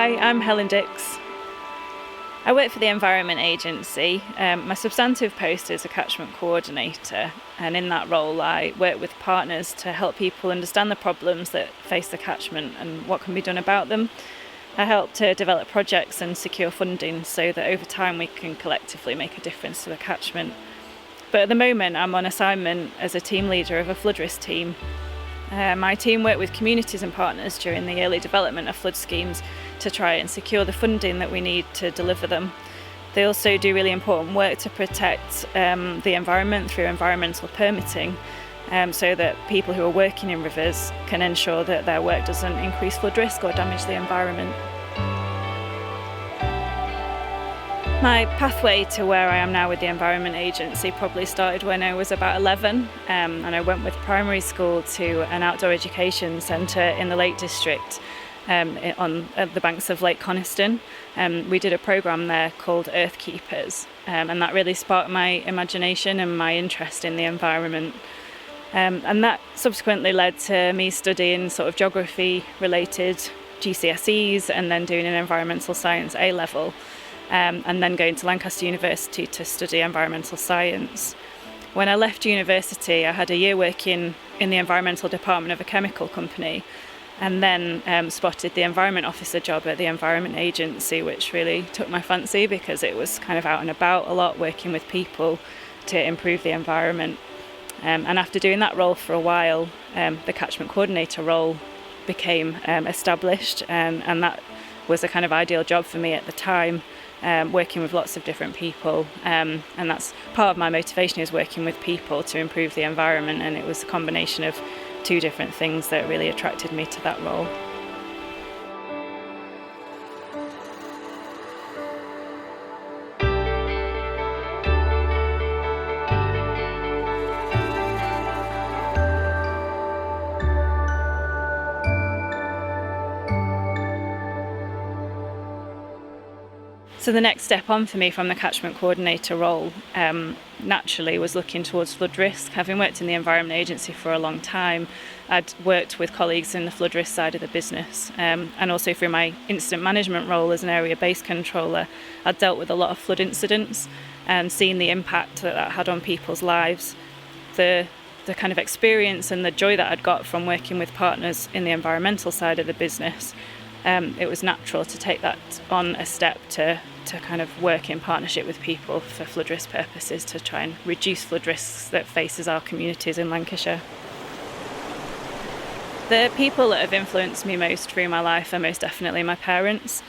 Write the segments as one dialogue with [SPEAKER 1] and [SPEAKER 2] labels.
[SPEAKER 1] Hi, I'm Helen Dix. I work for the Environment Agency. My substantive post is a catchment coordinator, and in that role I work with partners to help people understand the problems that face the catchment and what can be done about them. I help to develop projects and secure funding so that over time we can collectively make a difference to the catchment. But at the moment I'm on assignment as a team leader of a flood risk team. My team work with communities and partners during the early development of flood schemes to try and secure the funding that we need to deliver them. They also do really important work to protect the environment through environmental permitting, so that people who are working in rivers can ensure that their work doesn't increase flood risk or damage the environment. My pathway to where I am now with the Environment Agency probably started when I was about 11, and I went with primary school to an outdoor education centre in the Lake District on the banks of Lake Coniston. We did a programme there called Earth Keepers, and that really sparked my imagination and my interest in the environment. And that subsequently led to me studying sort of geography related GCSEs and then doing an environmental science A-level. And then going to Lancaster University to study environmental science. When I left university, I had a year working in the environmental department of a chemical company, and then spotted the environment officer job at the Environment Agency, which really took my fancy because it was kind of out and about a lot, working with people to improve the environment. And after doing that role for a while, the catchment coordinator role became established, and that was a kind of ideal job for me at the time. Working with lots of different people, and that's part of my motivation, is working with people to improve the environment, and it was a combination of two different things that really attracted me to that role. So the next step on for me from the catchment coordinator role naturally was looking towards flood risk. Having worked in the Environment Agency for a long time, I'd worked with colleagues in the flood risk side of the business, and also through my incident management role as an area-based controller, I'd dealt with a lot of flood incidents and seen the impact that that had on people's lives. The kind of experience and the joy that I'd got from working with partners in the environmental side of the business, it was natural to take that on a step to kind of work in partnership with people for flood risk purposes to try and reduce flood risks that faces our communities in Lancashire. The people that have influenced me most through my life are most definitely my parents.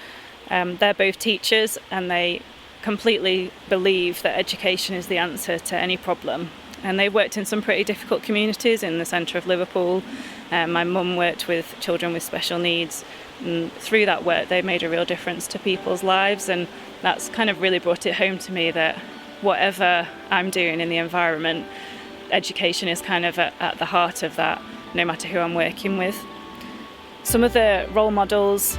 [SPEAKER 1] They're both teachers, and they completely believe that education is the answer to any problem. And they worked in some pretty difficult communities in the centre of Liverpool. My mum worked with children with special needs, and through that work they made a real difference to people's lives, and that's kind of really brought it home to me that whatever I'm doing in the environment, education is kind of at the heart of that, no matter who I'm working with. Some of the role models,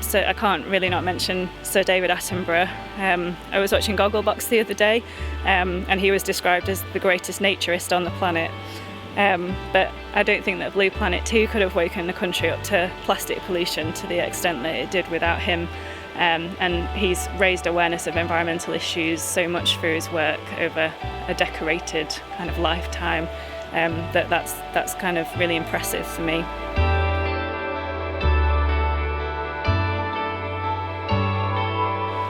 [SPEAKER 1] so I can't really not mention Sir David Attenborough. I was watching Gogglebox the other day, and he was described as the greatest naturist on the planet. But I don't think that Blue Planet 2 could have woken the country up to plastic pollution to the extent that it did without him. And he's raised awareness of environmental issues so much through his work over a decorated kind of lifetime, that's kind of really impressive for me.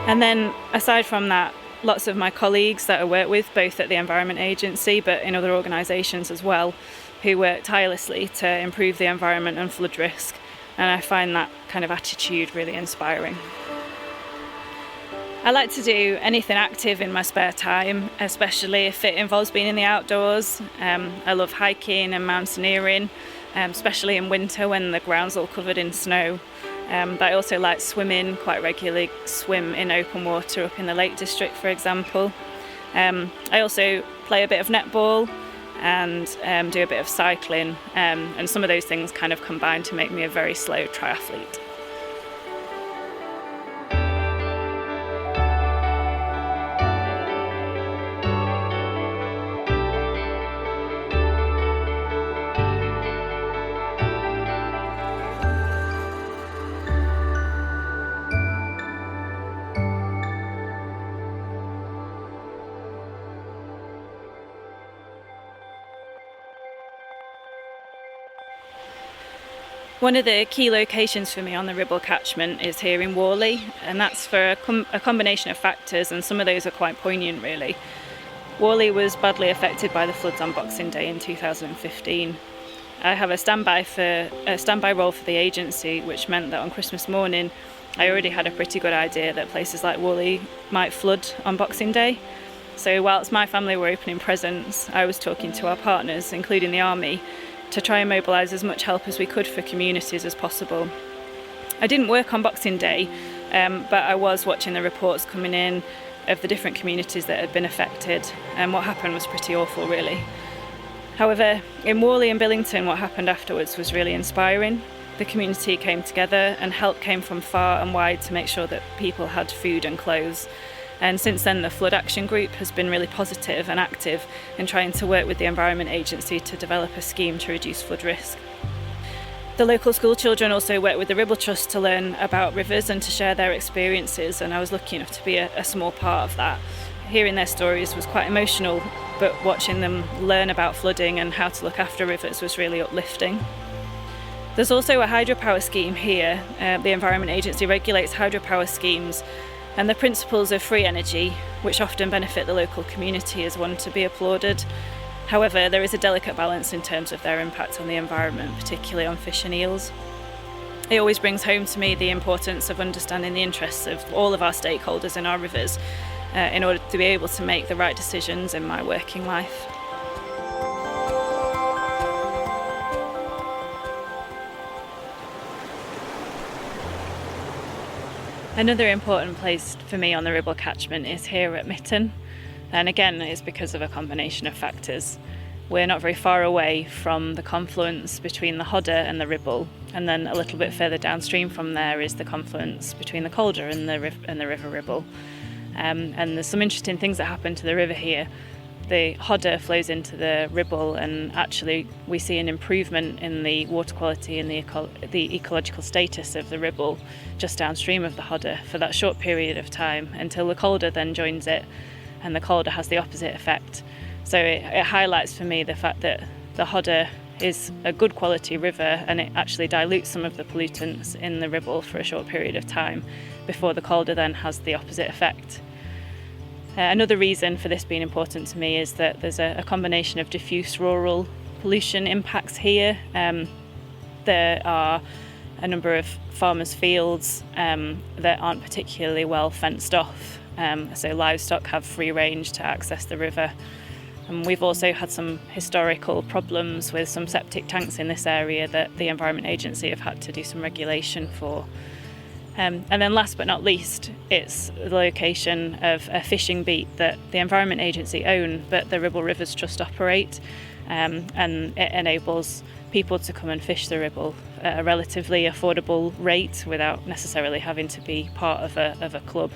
[SPEAKER 1] And then aside from that, lots of my colleagues that I work with, both at the Environment Agency but in other organisations as well, who work tirelessly to improve the environment and flood risk, and I find that kind of attitude really inspiring. I like to do anything active in my spare time, especially if it involves being in the outdoors. I love hiking and mountaineering, especially in winter when the ground's all covered in snow. But I also like swimming, quite regularly swim in open water up in the Lake District, for example. I also play a bit of netball and do a bit of cycling, and some of those things kind of combine to make me a very slow triathlete. One of the key locations for me on the Ribble Catchment is here in Whalley, and that's for a combination of factors, and some of those are quite poignant really. Whalley was badly affected by the floods on Boxing Day in 2015. I have a standby role for the agency, which meant that on Christmas morning I already had a pretty good idea that places like Whalley might flood on Boxing Day. So whilst my family were opening presents, I was talking to our partners, including the Army, to try and mobilise as much help as we could for communities as possible. I didn't work on Boxing Day, but I was watching the reports coming in of the different communities that had been affected, and what happened was pretty awful really. However, in Whalley and Billington, what happened afterwards was really inspiring. The community came together and help came from far and wide to make sure that people had food and clothes. And since then, the Flood Action Group has been really positive and active in trying to work with the Environment Agency to develop a scheme to reduce flood risk. The local school children also work with the Ribble Trust to learn about rivers and to share their experiences, and I was lucky enough to be a small part of that. Hearing their stories was quite emotional, but watching them learn about flooding and how to look after rivers was really uplifting. There's also a hydropower scheme here. The Environment Agency regulates hydropower schemes, and the principles of free energy, which often benefit the local community, is one to be applauded. However, there is a delicate balance in terms of their impact on the environment, particularly on fish and eels. It always brings home to me the importance of understanding the interests of all of our stakeholders in our rivers in order to be able to make the right decisions in my working life. Another important place for me on the Ribble Catchment is here at Mitton, and again it's because of a combination of factors. We're not very far away from the confluence between the Hodder and the Ribble, and then a little bit further downstream from there is the confluence between the Calder and the River Ribble. And there's some interesting things that happen to the river here. The Hodder flows into the Ribble, and actually we see an improvement in the water quality and the ecological status of the Ribble just downstream of the Hodder for that short period of time until the Calder then joins it, and the Calder has the opposite effect. So it highlights for me the fact that the Hodder is a good quality river, and it actually dilutes some of the pollutants in the Ribble for a short period of time before the Calder then has the opposite effect. Another reason for this being important to me is that there's a combination of diffuse rural pollution impacts here. There are a number of farmers' fields that aren't particularly well fenced off, so livestock have free range to access the river. And we've also had some historical problems with some septic tanks in this area that the Environment Agency have had to do some regulation for. And then last but not least, it's the location of a fishing beat that the Environment Agency own, but the Ribble Rivers Trust operate, and it enables people to come and fish the Ribble at a relatively affordable rate without necessarily having to be part of a club.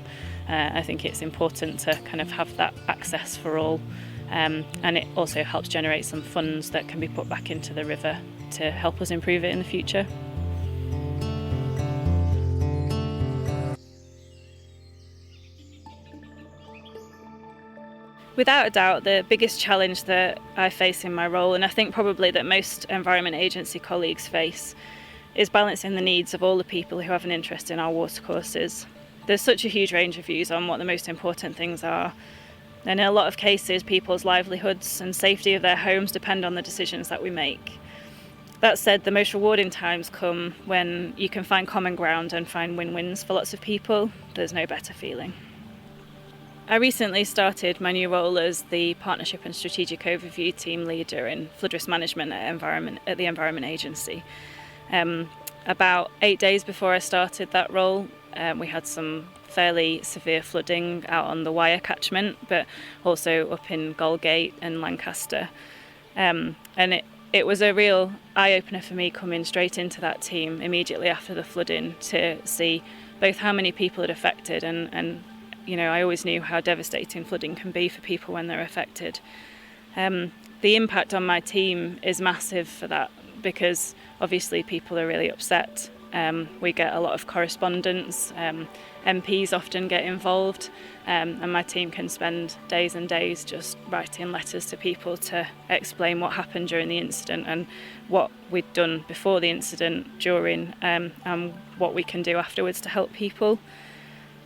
[SPEAKER 1] I think it's important to kind of have that access for all, and it also helps generate some funds that can be put back into the river to help us improve it in the future. Without a doubt, the biggest challenge that I face in my role, and I think probably that most Environment Agency colleagues face, is balancing the needs of all the people who have an interest in our watercourses. There's such a huge range of views on what the most important things are, and in a lot of cases people's livelihoods and safety of their homes depend on the decisions that we make. That said, the most rewarding times come when you can find common ground and find win-wins for lots of people. There's no better feeling. I recently started my new role as the Partnership and Strategic Overview Team Leader in Flood Risk Management at the Environment Agency. About 8 days before I started that role, we had some fairly severe flooding out on the Wyre catchment, but also up in Golgate and Lancaster. And it was a real eye-opener for me coming straight into that team immediately after the flooding to see both how many people it affected and you know, I always knew how devastating flooding can be for people when they're affected. The impact on my team is massive for that because obviously people are really upset We get a lot of correspondence. MPs often get involved, and my team can spend days and days just writing letters to people to explain what happened during the incident and what we'd done before the incident, during, and what we can do afterwards to help people.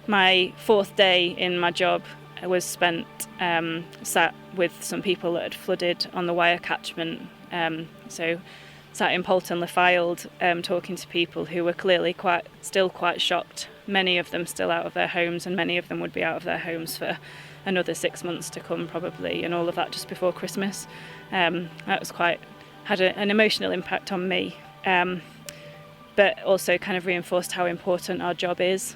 [SPEAKER 1] My 4th day in my job was spent sat with some people that had flooded on the Wire catchment. So sat in Polton Le Fylde, talking to people who were clearly still quite shocked. Many of them still out of their homes, and many of them would be out of their homes for another 6 months to come probably, and all of that just before Christmas. That was had an emotional impact on me, but also kind of reinforced how important our job is.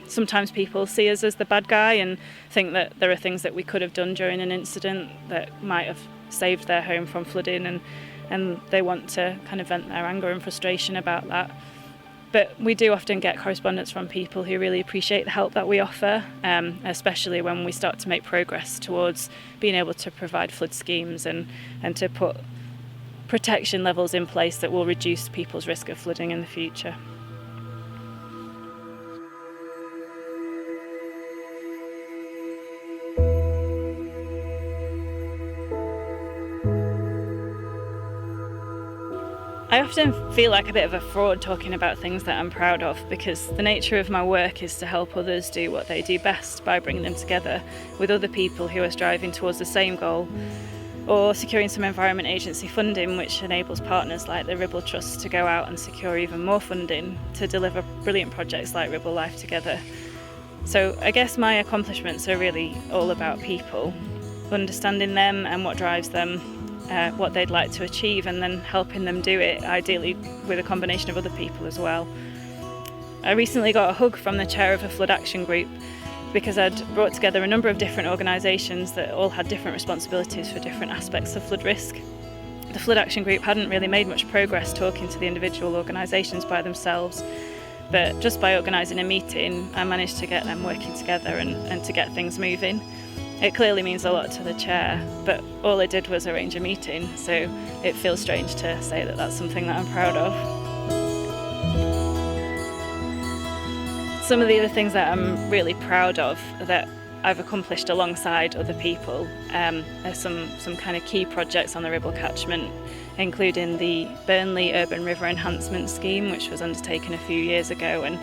[SPEAKER 1] Sometimes people see us as the bad guy and think that there are things that we could have done during an incident that might have saved their home from flooding, and they want to kind of vent their anger and frustration about that. But we do often get correspondence from people who really appreciate the help that we offer, especially when we start to make progress towards being able to provide flood schemes and to put protection levels in place that will reduce people's risk of flooding in the future. I often feel like a bit of a fraud talking about things that I'm proud of, because the nature of my work is to help others do what they do best by bringing them together with other people who are striving towards the same goal, or securing some Environment Agency funding which enables partners like the Ribble Trust to go out and secure even more funding to deliver brilliant projects like Ribble Life Together. So I guess my accomplishments are really all about people, understanding them and what drives them, what they'd like to achieve, and then helping them do it, ideally with a combination of other people as well. I recently got a hug from the chair of a flood action group because I'd brought together a number of different organisations that all had different responsibilities for different aspects of flood risk. The flood action group hadn't really made much progress talking to the individual organisations by themselves, but just by organising a meeting I managed to get them working together and to get things moving. It clearly means a lot to the chair, but all it did was arrange a meeting, so it feels strange to say that that's something that I'm proud of. Some of the other things that I'm really proud of that I've accomplished alongside other people are some kind of key projects on the Ribble Catchment, including the Burnley Urban River Enhancement Scheme, which was undertaken a few years ago, and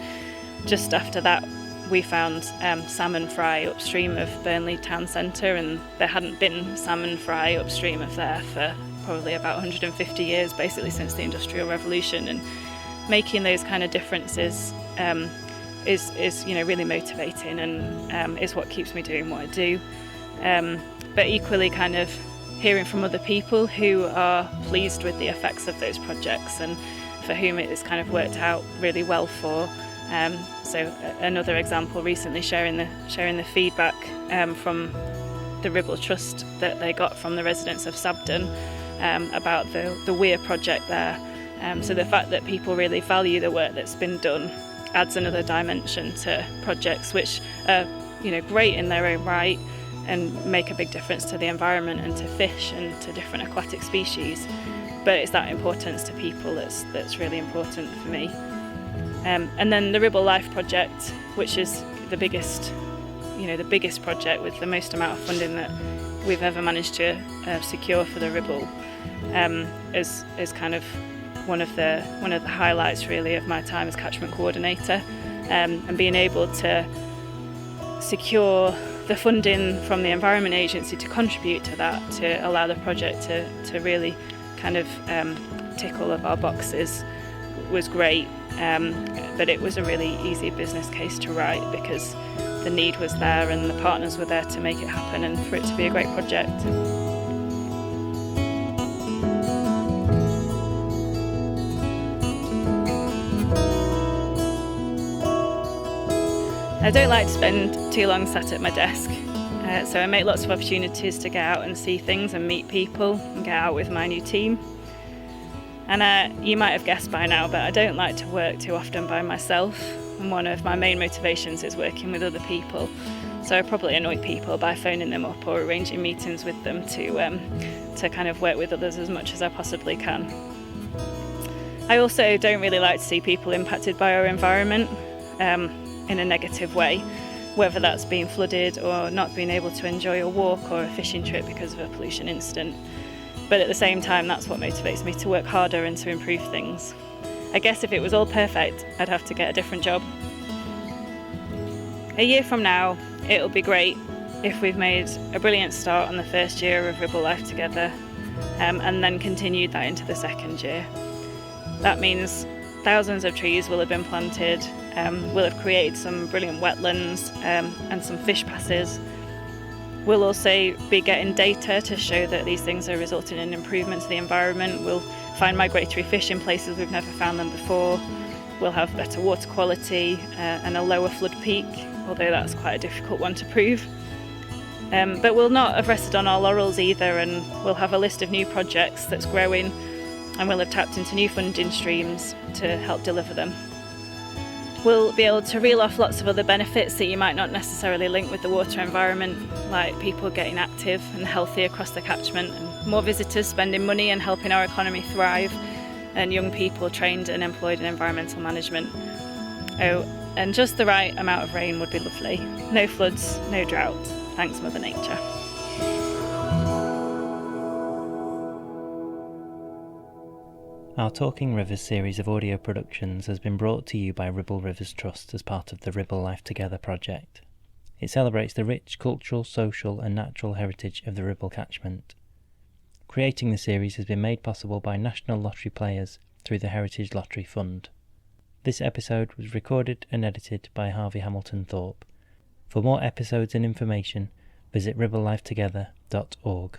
[SPEAKER 1] just after that we found salmon fry upstream of Burnley town centre, and there hadn't been salmon fry upstream of there for probably about 150 years, basically since the Industrial Revolution, and making those kind of differences is really motivating and is what keeps me doing what I do. But equally kind of hearing from other people who are pleased with the effects of those projects and for whom it has kind of worked out really well for. So another example, recently sharing the feedback from the Ribble Trust that they got from the residents of Sabden about the Weir project there. So the fact that people really value the work that's been done adds another dimension to projects which are great in their own right and make a big difference to the environment and to fish and to different aquatic species. But it's that importance to people that's really important for me. And then the Ribble Life project, which is the biggest project with the most amount of funding that we've ever managed to secure for the Ribble, is kind of one of the highlights really of my time as catchment coordinator, and being able to secure the funding from the Environment Agency to contribute to that, to allow the project to really kind of tick all of our boxes was great. But it was a really easy business case to write because the need was there and the partners were there to make it happen and for it to be a great project. I don't like to spend too long sat at my desk, so I make lots of opportunities to get out and see things and meet people and get out with my new team. And you might have guessed by now, but I don't like to work too often by myself, and one of my main motivations is working with other people. So I probably annoy people by phoning them up or arranging meetings with them to kind of work with others as much as I possibly can. I also don't really like to see people impacted by our environment in a negative way, whether that's being flooded or not being able to enjoy a walk or a fishing trip because of a pollution incident. But at the same time, that's what motivates me to work harder and to improve things. I guess if it was all perfect, I'd have to get a different job. A year from now, it'll be great if we've made a brilliant start on the first year of Ribble Life Together and then continued that into the second year. That means thousands of trees will have been planted, we'll have created some brilliant wetlands and some fish passes. We'll also be getting data to show that these things are resulting in improvements to the environment. We'll find migratory fish in places we've never found them before. We'll have better water quality and a lower flood peak, although that's quite a difficult one to prove. But we'll not have rested on our laurels either, and we'll have a list of new projects that's growing, and we'll have tapped into new funding streams to help deliver them. We'll be able to reel off lots of other benefits that you might not necessarily link with the water environment, like people getting active and healthy across the catchment, and more visitors spending money and helping our economy thrive, and young people trained and employed in environmental management. Oh, and just the right amount of rain would be lovely. No floods, no drought. Thanks, Mother Nature.
[SPEAKER 2] Our Talking Rivers series of audio productions has been brought to you by Ribble Rivers Trust as part of the Ribble Life Together project. It celebrates the rich cultural, social and natural heritage of the Ribble Catchment. Creating the series has been made possible by National Lottery players through the Heritage Lottery Fund. This episode was recorded and edited by Harvey Hamilton Thorpe. For more episodes and information, visit ribblelifetogether.org.